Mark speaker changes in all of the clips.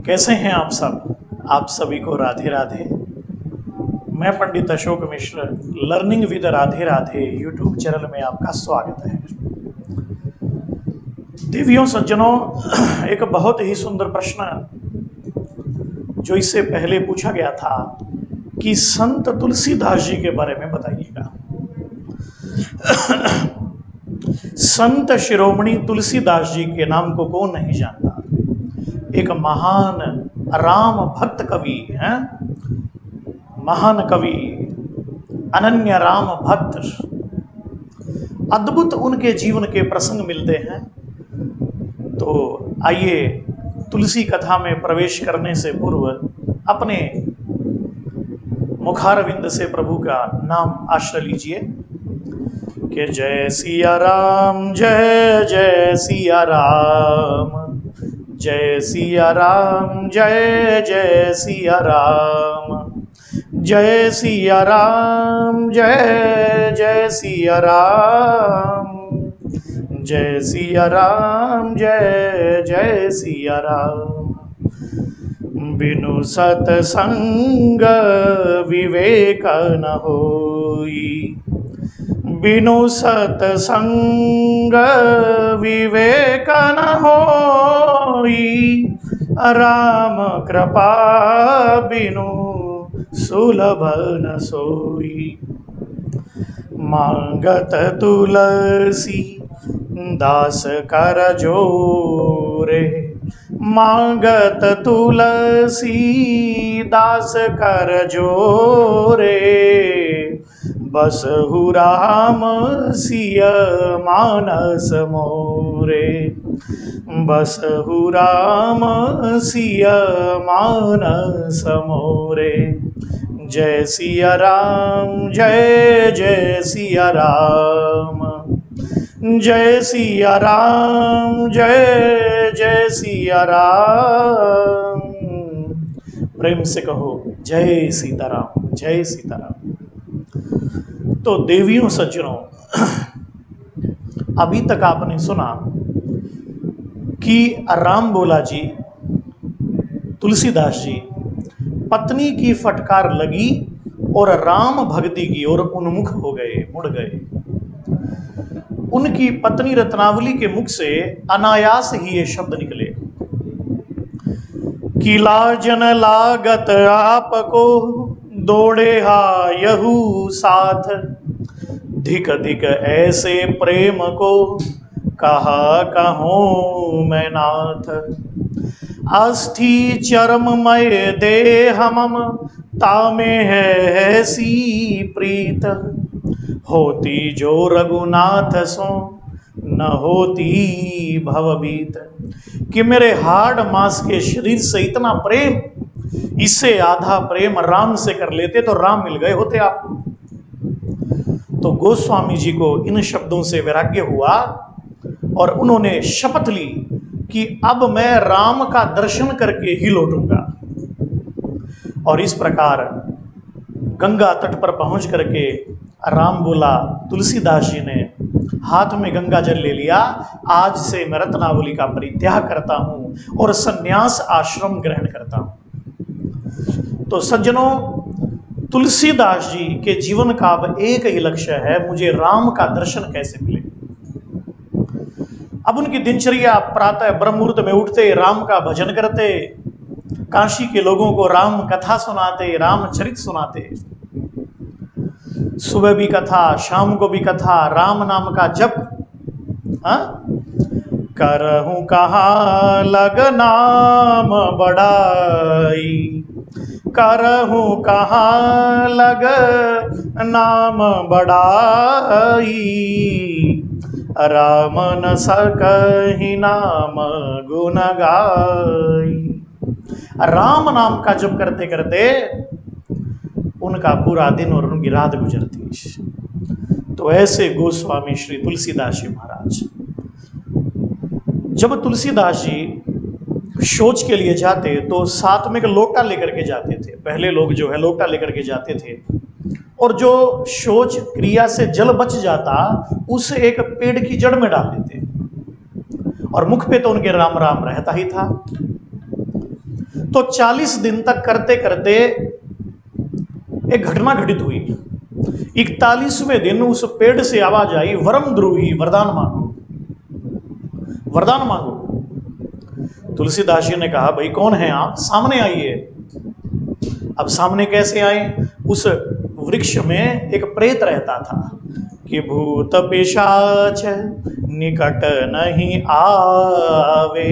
Speaker 1: कैसे हैं आप सब? आप सभी को राधे राधे। मैं Pandit Ashok Mishra, learning with Radhe Radhe YouTube channel में आपका स्वागत है। देवियों सज्जनों, एक बहुत ही सुंदर प्रश्न जो इससे पहले पूछा गया था कि संत तुलसीदास जी के बारे में बताइएगा। संत शिरोमणि तुलसीदास जी के नाम को कौन नहीं जानता? एक महान राम भक्त कवि हैं, महान कवि, अनन्य राम भक्त। अद्भुत उनके जीवन के प्रसंग मिलते हैं। तो आइए तुलसी कथा में प्रवेश करने से पूर्व अपने मुखारविंद से प्रभु का नाम आश्रय लीजिए कि जय सिया राम, जय जय सिया राम, जय सिया राम, जय जय सिया राम, जय सिया राम, जय जय सिया राम, जय सिया राम, जय जय सिया राम। बिनु सतसंग विवेक न होई, बिनु सतसंग विवेक न होई, राम कृपा बिनु सुलभ न सोई। मांगत तुलसी दास कर जोरे, मांगत तुलसी दास कर जोरे, बसहु राम सिय मानस मोरे, बसहु राम सिय मानस मोरे। जय सिया राम, जय जय सिया राम, जय सिया राम, जय जय सिया राम। प्रेम से कहो जय सीताराम, जय सीताराम। तो देवियों सज्जनों, अभी तक आपने सुना कि राम बोला जी, तुलसीदास जी पत्नी की फटकार लगी और राम भक्ति की ओर उन्मुख हो गए, मुड़ गए। उनकी पत्नी रत्नावली के मुख से अनायास ही ये शब्द निकले कि लाजन लागत आपको दौड़े हा यहू साथ, धिक धिक ऐसे प्रेम को कहा कहूँ मैं नाथ। अस्थि चर्ममय देह मम तामे है ऐसी प्रीत, होती जो रघुनाथ सो न होती भवभीत। कि मेरे हाड़ मांस के शरीर से इतना प्रेम, इससे आधा प्रेम राम से कर लेते तो राम मिल गए होते आपको। तो गोस्वामी जी को इन शब्दों से वैराग्य हुआ और उन्होंने शपथ ली कि अब मैं राम का दर्शन करके ही लौटूंगा। और इस प्रकार गंगा तट पर पहुंच करके राम बोला, तुलसीदास जी ने हाथ में गंगा जल ले लिया, आज से मैं रत्नावली का परित्याग करता हूं और संन्यास आश्रम ग्रहण करता हूं। तो सज्जनों, तुलसीदास जी के जीवन का अब एक ही लक्ष्य है, मुझे राम का दर्शन कैसे मिले। अब उनकी दिनचर्या प्रातः ब्रह्म मुहूर्त में उठते, राम का भजन करते, काशी के लोगों को राम कथा सुनाते, रामचरित सुनाते। सुबह भी कथा, शाम को भी कथा, राम नाम का जप। करहूं कहाँ लग नाम बड़ाई, करहूं कहाँ लग नाम बड़ाई, राम न सकहि नाम गुण गाई। राम नाम का जप करते करते उनका पूरा दिन और उनकी रात गुजरती। तो ऐसे गोस्वामी श्री तुलसीदास जी महाराज, जब तुलसीदास जी शौच के लिए जाते तो साथ में एक लोटा लेकर के जाते थे। पहले लोग जो है लोटा लेकर के जाते थे, और जो शौच क्रिया से जल बच जाता उसे एक पेड़ की जड़ में डाल देते, और मुख पे तो उनके राम राम रहता ही था। तो 40 दिन तक करते करते एक घटना घटित हुई। 41वें दिन उस पेड़ से आवाज आई, वरम द्रोही, वरदान मांगो, वरदान मांगो। तुलसीदास जी ने कहा, भाई कौन है आप, सामने आइए। अब सामने कैसे आए? उस वृक्ष में एक प्रेत रहता था कि भूत पिशाच निकट नहीं आवे,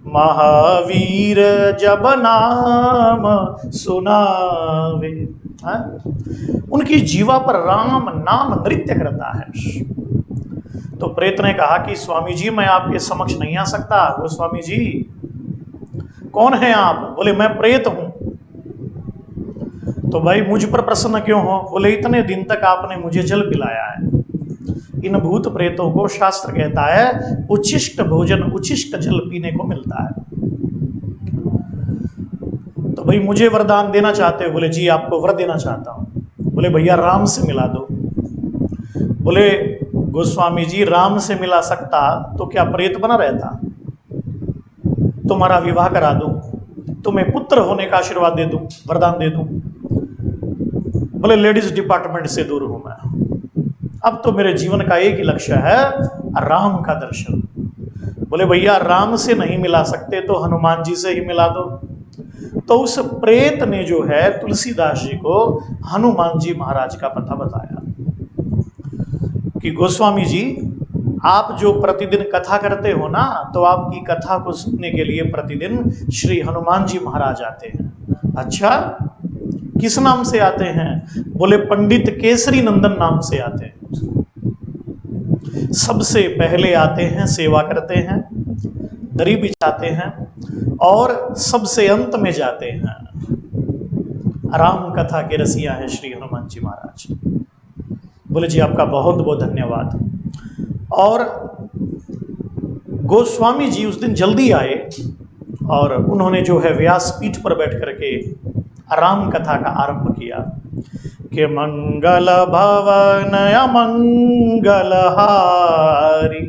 Speaker 1: महावीर जब नाम सुनावे। हाँ? उनकी जीवा पर राम नाम नृत्य करता है। तो प्रेत ने कहा कि स्वामी जी मैं आपके समक्ष नहीं आ सकता। वो स्वामी जी कौन है आप? बोले मैं प्रेत हूं। तो भाई मुझ पर प्रसन्न क्यों हो? बोले इतने दिन तक आपने मुझे जल पिलाया है। इन भूत प्रेतों को शास्त्र कहता है उच्छिष्ट भोजन उच्छिष्ट जल पीने को मिलता है। तो भाई मुझे वरदान देना चाहते हो? बोले जी आपको वर देना चाहता हूं। बोले भैया राम से मिला दो। बोले गोस्वामी जी राम से मिला सकता तो क्या प्रेत बना रहता? तुम्हारा विवाह करा दूं, तुम्हें पुत्र होने का आशीर्वाद दे दूं, वरदान दे दूं। बोले लेडीज डिपार्टमेंट से दूर हूं मैं, अब तो मेरे जीवन का एक ही लक्ष्य है राम का दर्शन। बोले भैया राम से नहीं मिला सकते तो हनुमान जी से ही मिला दो। तो उस प्रेत ने जो है तुलसीदास जी को हनुमान जी महाराज का पता बताया कि गोस्वामी जी आप जो प्रतिदिन कथा करते हो ना, तो आपकी कथा को सुनने के लिए प्रतिदिन श्री हनुमान जी महाराज आते हैं। अच्छा किस नाम से आते हैं? बोले पंडित केसरी नंदन नाम से आते हैं। सबसे पहले आते हैं, सेवा करते हैं, दरी बिछाते हैं और सबसे अंत में जाते हैं। राम कथा के रसिया है श्री हनुमान जी महाराज। बोले जी आपका बहुत बहुत धन्यवाद। और गोस्वामी जी उस दिन जल्दी आए और उन्होंने जो है व्यासपीठ पर बैठ करके राम कथा का आरंभ किया कि मंगल भवन अमंगल हारी,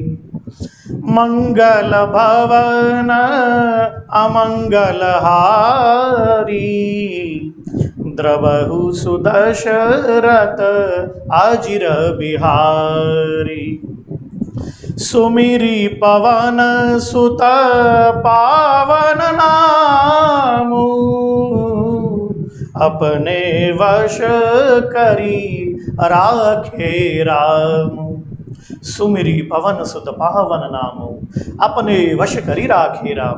Speaker 1: मंगल भवन अमंगल हारी, द्रवहु सुदशरथ अजिर बिहारी, सुमिरी पवन सुत पावन नामु, अपने वश करी राखे राम। सुमिरी पवन सुत पावन नामु, अपने वश करी राखे राम।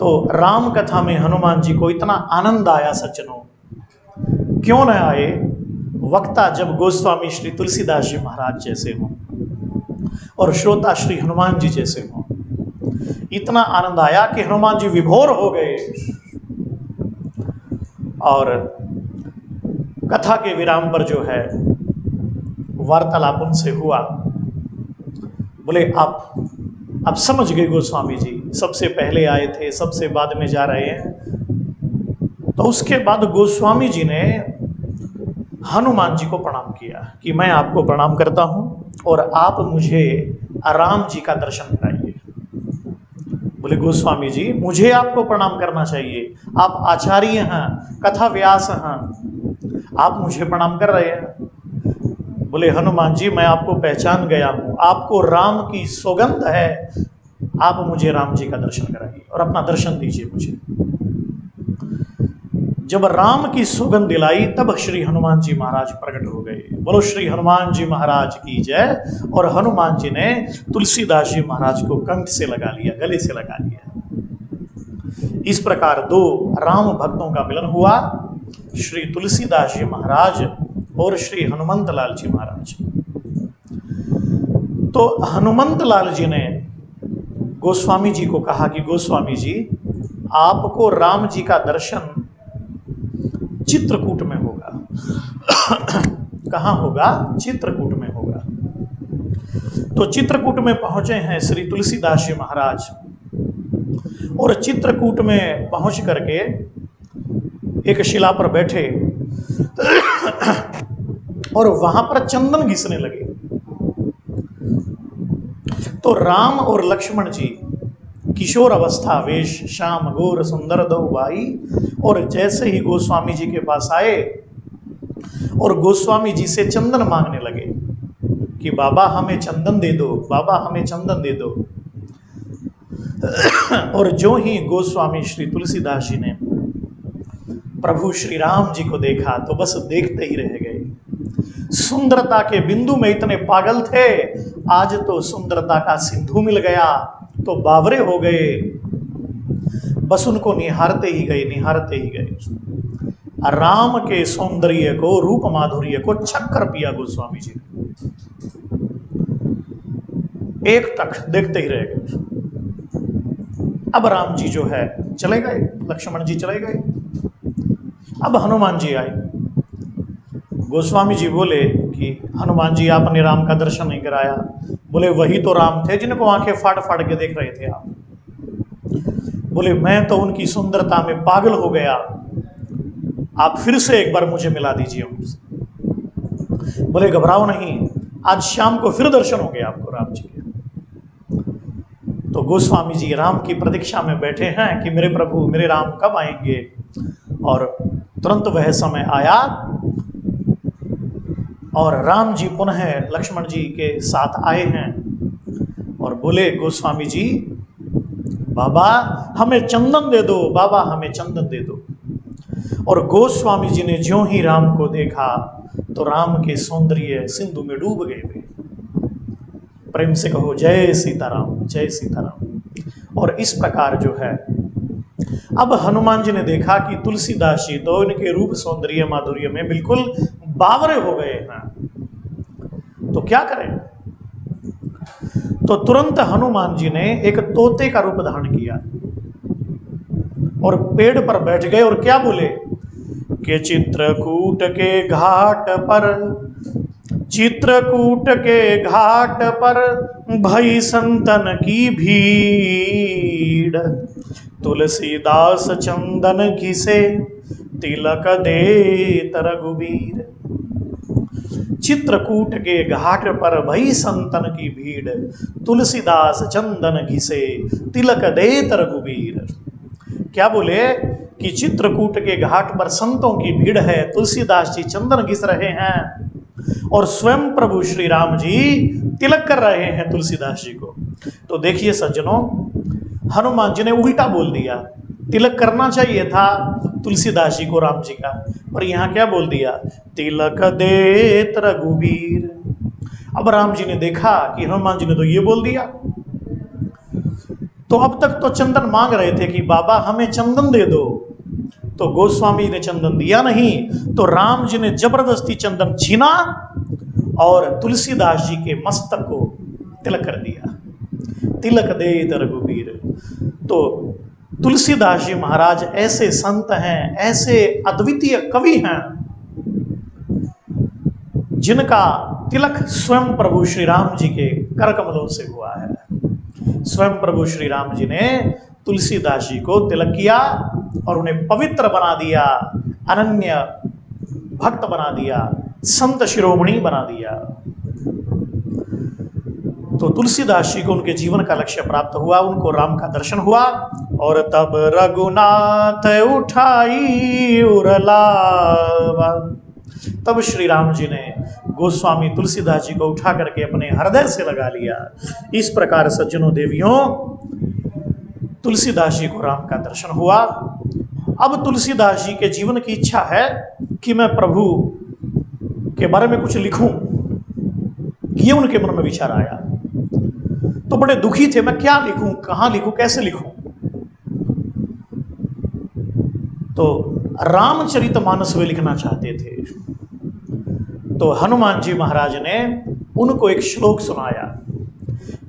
Speaker 1: तो राम कथा में हनुमान जी को इतना आनंद आया सज्जनों, क्यों न आए? वक्ता जब गोस्वामी श्री तुलसीदास जी महाराज जैसे हों और श्रोता श्री हनुमान जी जैसे हों, इतना आनंद आया कि हनुमान जी विभोर हो गए। और कथा के विराम पर जो है वार्तालाप उनसे हुआ। बोले आप समझ गए गोस्वामी जी, सबसे पहले आए थे, सबसे बाद में जा रहे हैं। तो उसके बाद गोस्वामी जी ने हनुमान जी को प्रणाम किया कि मैं आपको प्रणाम करता हूं और आप मुझे राम जी का दर्शन कराइए। बोले गोस्वामी जी मुझे आपको प्रणाम करना चाहिए, आप आचार्य हैं, कथा व्यास हैं, आप मुझे प्रणाम कर रहे हैं। बोले हनुमान जी मैं आपको पहचान गया हूं, आपको राम की सौगंध है, आप मुझे राम जी का दर्शन कराइए और अपना दर्शन दीजिए मुझे। जब राम की सौगंध दिलाई तब श्री हनुमान जी महाराज प्रकट हो गए। बोलो श्री हनुमान जी महाराज की जय। और हनुमान जी ने तुलसीदास जी महाराज को कंठ से लगा लिया, गले से लगा लिया। इस प्रकार दो राम भक्तों का मिलन हुआ, श्री तुलसीदास जी महाराज और श्री हनुमंत लाल जी महाराज। तो हनुमंत लाल जी ने गोस्वामी जी को कहा कि गोस्वामी जी आपको राम जी का दर्शन चित्रकूट में होगा। कहाँ होगा? चित्रकूट में होगा। तो चित्रकूट में पहुंचे हैं श्री तुलसीदास जी महाराज और चित्रकूट में पहुंच करके एक शिला पर बैठे और वहां पर चंदन घिसने लगे। तो राम और लक्ष्मण जी किशोर अवस्था वेश श्याम गोर सुंदर दो भाई। और जैसे ही गोस्वामी जी के पास आए और गोस्वामी जी से चंदन मांगने लगे कि बाबा हमें चंदन दे दो, बाबा हमें चंदन दे दो। और जो ही गोस्वामी श्री तुलसीदास जी ने प्रभु श्री राम जी को देखा तो बस देखते ही रह गए। सुंदरता के बिंदु में इतने पागल थे, आज तो सुंदरता का सिंधु मिल गया तो बावरे हो गए। बस उनको निहारते ही गए, निहारते ही गए। राम के सौंदर्य को, रूप माधुर्य को चक्कर पिया गोस्वामी जी, एक तक देखते ही रह गए। अब राम जी जो है चले गए, लक्ष्मण जी चले गए। अब हनुमान जी आए। गोस्वामी जी बोले कि हनुमान जी आपने राम का दर्शन नहीं कराया। बोले वही तो राम थे जिनको आंखें फाड़ फाड़ के देख रहे थे आप। बोले मैं तो उनकी सुंदरता में पागल हो गया, आप फिर से एक बार मुझे मिला दीजिए उनसे। बोले घबराओ नहीं, आज शाम को फिर दर्शन हो गए आपको राम जी के। तो गोस्वामी जी राम की प्रतीक्षा में बैठे हैं कि मेरे प्रभु, मेरे राम कब आएंगे। और तुरंत वह समय आया और राम जी पुनः लक्ष्मण जी के साथ आए हैं और बोले गोस्वामी जी बाबा हमें चंदन दे दो, बाबा हमें चंदन दे दो। और गोस्वामी जी ने ज्यों ही राम को देखा तो राम के सौंदर्य सिंधु में डूब गए थे। प्रेम से कहो जय सीताराम, जय सीताराम। और इस प्रकार जो है अब हनुमान जी ने देखा कि तुलसीदास जी तो इनके रूप सौंदर्य माधुर्य में बिल्कुल बावरे हो गए हैं, तो क्या करें। तो तुरंत हनुमान जी ने एक तोते का रूप धारण किया और पेड़ पर बैठ गए और क्या बोले कि चित्रकूट के घाट पर, चित्रकूट के घाट पर भई संतन की भीड़, तुलसीदास चंदन घिसे तिलक दे रघुबीर। चित्रकूट के घाट पर भई संतन की भीड़, तुलसीदास चंदन घिसे तिलक दे रघुबीर। क्या बोले कि चित्रकूट के घाट पर संतों की भीड़ है, तुलसीदास जी चंदन घिस रहे हैं और स्वयं प्रभु श्री राम जी तिलक कर रहे हैं तुलसीदास जी को। तो देखिए सज्जनों, हनुमान जी ने उल्टा बोल दिया। तिलक करना चाहिए था तुलसीदास जी को राम जी का, पर यहाँ क्या बोल दिया, तिलक देत रघुबीर। अब राम जी ने देखा कि हनुमान जी ने तो ये बोल दिया, तो अब तक तो चंदन मांग रहे थे कि बाबा हमें चंदन दे दो, तो गोस्वामी ने चंदन दिया नहीं, तो राम जी ने जबरदस्ती चंदन छीना और तुलसीदास जी के मस्तक को तिलक कर दिया। तिलक दे रघुबीर। तो तुलसीदास जी महाराज ऐसे संत हैं, ऐसे अद्वितीय कवि हैं जिनका तिलक स्वयं प्रभु श्री राम जी के कर कमलों से हुआ है। स्वयं प्रभु श्री राम जी ने तुलसीदास जी को तिलक किया और उन्हें पवित्र बना दिया, अनन्य भक्त बना दिया, संत शिरोमणि बना दिया। तो तुलसीदास जी को उनके जीवन का लक्ष्य प्राप्त हुआ, उनको राम का दर्शन हुआ। और तब रघुनाथ उठाई उरलावा, तब श्री राम जी ने गोस्वामी तुलसीदास जी को उठा करके अपने हृदय से लगा लिया। इस प्रकार सज्जनों देवियों तुलसीदास जी को राम का दर्शन हुआ। अब तुलसीदास जी के जीवन की इच्छा है कि मैं प्रभु के बारे में कुछ लिखूं, ये उनके मन में विचार आया। तो बड़े दुखी थे, मैं क्या लिखूं, कहां लिखूं, कैसे लिखूं। तो रामचरितमानस वे लिखना चाहते थे। तो हनुमान जी महाराज ने उनको एक श्लोक सुनाया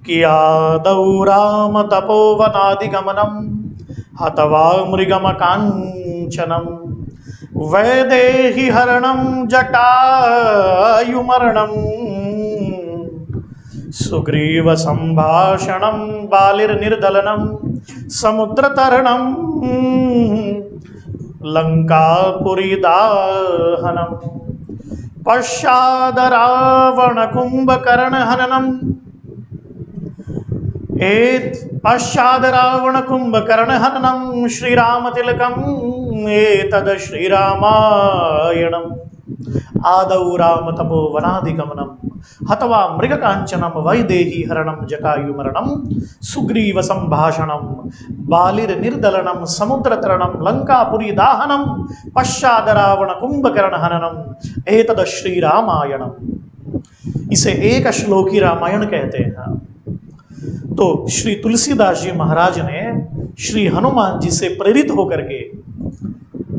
Speaker 1: कि आदौ राम तपोवनादिगमनम हतवा मृगम कांचनम वैदेही हरणम जटायुमरणम सुग्रीव संभाषणम बालिर्निर्दलनम समुद्रतरणम लंकापुरी दाहनम पश्चाद रावण कुंभकर्ण हननम एत पश्चाद रावण कुंभकर्ण हननम श्रीराम तिलकम एतद श्रीरामायणम आदौ राम तपो वनाधिगमनम हतवा मृग कांचनम वैदेही हरणम जटायु मरणम सुग्रीव संभाषणम बालिर निर्दलनम समुद्र तरणम लंकापुरी दाहनम पश्चाद रावण कुंभकर्ण हननम एतद श्री रामायणम। इसे एक श्लोकी रामायण कहते हैं। तो श्री तुलसीदास जी महाराज ने श्री हनुमान जी से प्रेरित होकर के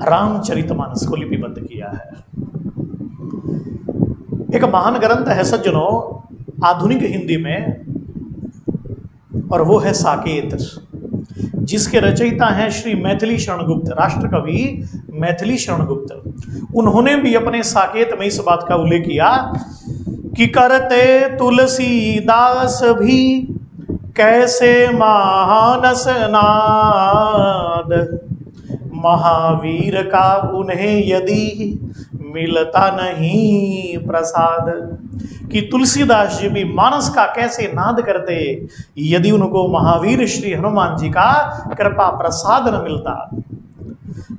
Speaker 1: रामचरितमानस को लिपिबद्ध किया है। एक महान ग्रंथ है सज्जनों आधुनिक हिंदी में, और वो है साकेत, जिसके रचयिता हैं श्री मैथिली शरण गुप्त, राष्ट्र कवि मैथिली शरण गुप्त। उन्होंने भी अपने साकेत में इस बात का उल्लेख किया कि करते तुलसीदास भी कैसे मानस नाद, महावीर का उन्हें यदि मिलता नहीं प्रसाद। कि तुलसीदास जी भी मानस का कैसे नाद करते यदि उनको महावीर श्री हनुमान जी का कृपा प्रसाद न मिलता।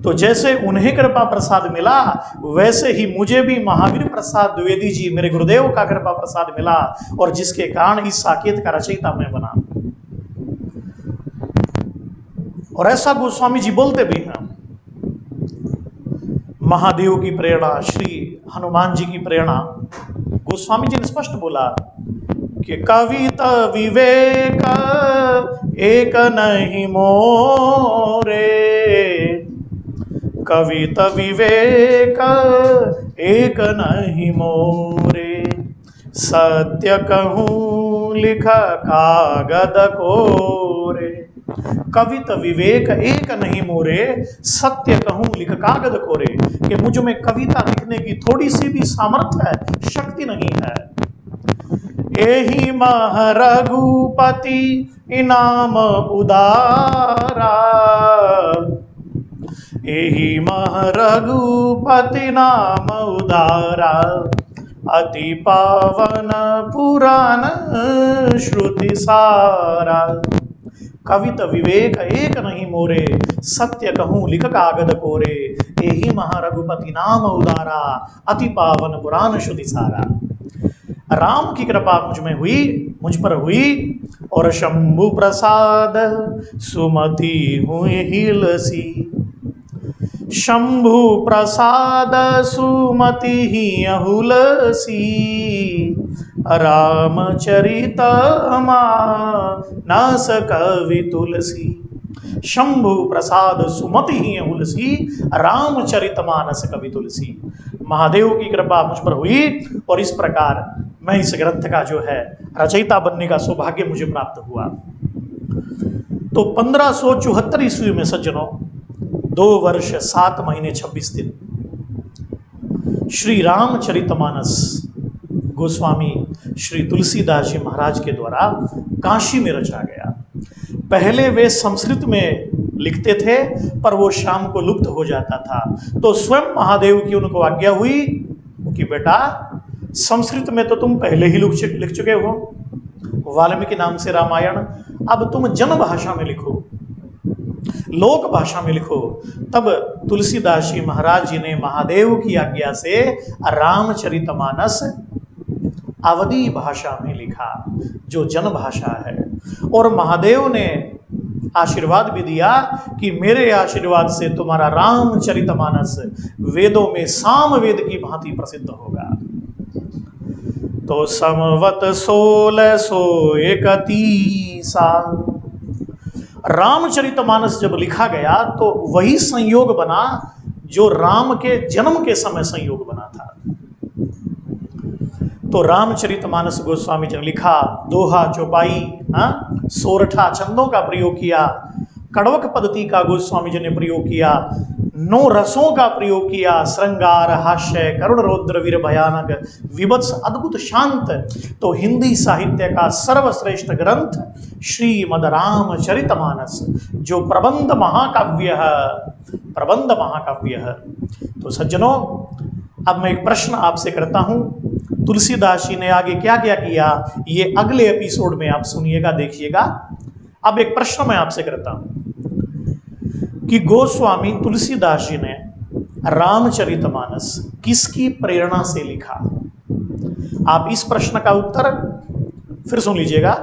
Speaker 1: तो जैसे उन्हें कृपा प्रसाद मिला वैसे ही मुझे भी महावीर प्रसाद द्विवेदी जी मेरे गुरुदेव का कृपा प्रसाद मिला, और जिसके कारण इस साकेत का रचयिता मैं बना। और ऐसा गोस्वामी जी बोलते भी हैं, महादेव की प्रेरणा, श्री हनुमान जी की प्रेरणा। गोस्वामी जी ने स्पष्ट बोला कि कविता विवेक एक नहीं मोरे, कविता विवेक एक नहीं मोरे, सत्य कहूं लिखा कागद कोरे। कवित विवेक एक नहीं मोरे, सत्य कहूं लिख कागद कोरे। कि मुझ में कविता लिखने की थोड़ी सी भी सामर्थ्य है, शक्ति नहीं है। एही मह रघुपति इनाम उदारा, एही मह रघुपति नाम उदारा, अति पावन पुराण श्रुति सारा। कवित विवेक एक नहीं मोरे, सत्य कहूं लिख कागद कोरे, एही महा रघुपति नाम उदारा, अति पावन पुराण श्रुति सारा। राम की कृपा मुझ पर हुई, और शंभु प्रसाद सुमति हुई हिलसी। शंभु प्रसाद सुमति ही अहुलसी, रामचरित मानस कवि तुलसी। शंभु प्रसाद सुमति ही अहुलसी, रामचरित मानस कवि तुलसी। महादेव की कृपा मुझ पर हुई, और इस प्रकार मैं इस ग्रंथ का जो है रचयिता बनने का सौभाग्य मुझे प्राप्त हुआ। तो 1574 ईस्वी में सज्जनों 2 वर्ष 7 महीने 26 दिन श्री रामचरितमानस गोस्वामी श्री तुलसीदास जी महाराज के द्वारा काशी में रचा गया। पहले वे संस्कृत में लिखते थे, पर वो शाम को लुप्त हो जाता था। तो स्वयं महादेव की उनको आज्ञा हुई कि बेटा संस्कृत में तो तुम पहले ही लिख चुके हो वाल्मीकि नाम से रामायण, अब तुम जन भाषा में लिखो, लोक भाषा में लिखो। तब तुलसीदास जी महाराज जी ने महादेव की आज्ञा से रामचरितमानस अवधी भाषा में लिखा, जो जन भाषा है। और महादेव ने आशीर्वाद भी दिया कि मेरे आशीर्वाद से तुम्हारा रामचरितमानस वेदों में सामवेद की भांति प्रसिद्ध होगा। तो संवत 1631 रामचरितमानस जब लिखा गया तो वही संयोग बना जो राम के जन्म के समय संयोग बना था। तो रामचरितमानस गोस्वामी जी ने लिखा, दोहा चौपाई, सोरठा छंदों का प्रयोग किया, कड़वक पद्धति का गोस्वामी जी ने प्रयोग किया, 9 रसों का प्रयोग किया, श्रृंगार, हास्य, करुण, रौद्र, वीर, भयानक, विभत्स, अद्भुत, शांत। तो हिंदी साहित्य का सर्वश्रेष्ठ ग्रंथ श्रीमद् रामचरितमानस, जो प्रबंध महाकाव्य है। तो सज्जनों, अब मैं एक प्रश्न आपसे करता हूं, तुलसीदास जी ने आगे क्या क्या किया, ये अगले एपिसोड में आप सुनिएगा, देखिएगा। अब एक प्रश्न मैं आपसे करता हूं कि गोस्वामी तुलसीदास जी ने रामचरितमानस किसकी प्रेरणा से लिखा? आप इस प्रश्न का उत्तर फिर सुन लीजिएगा।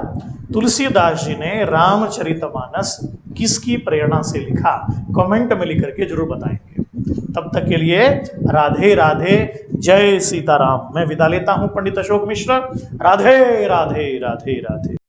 Speaker 1: तुलसीदास जी ने रामचरितमानस किसकी प्रेरणा से लिखा? कमेंट में लिख करके जरूर बताएंगे। तब तक के लिए राधे राधे, जय सीताराम। मैं विदा लेता हूं पंडित अशोक मिश्र। राधे राधे राधे राधे।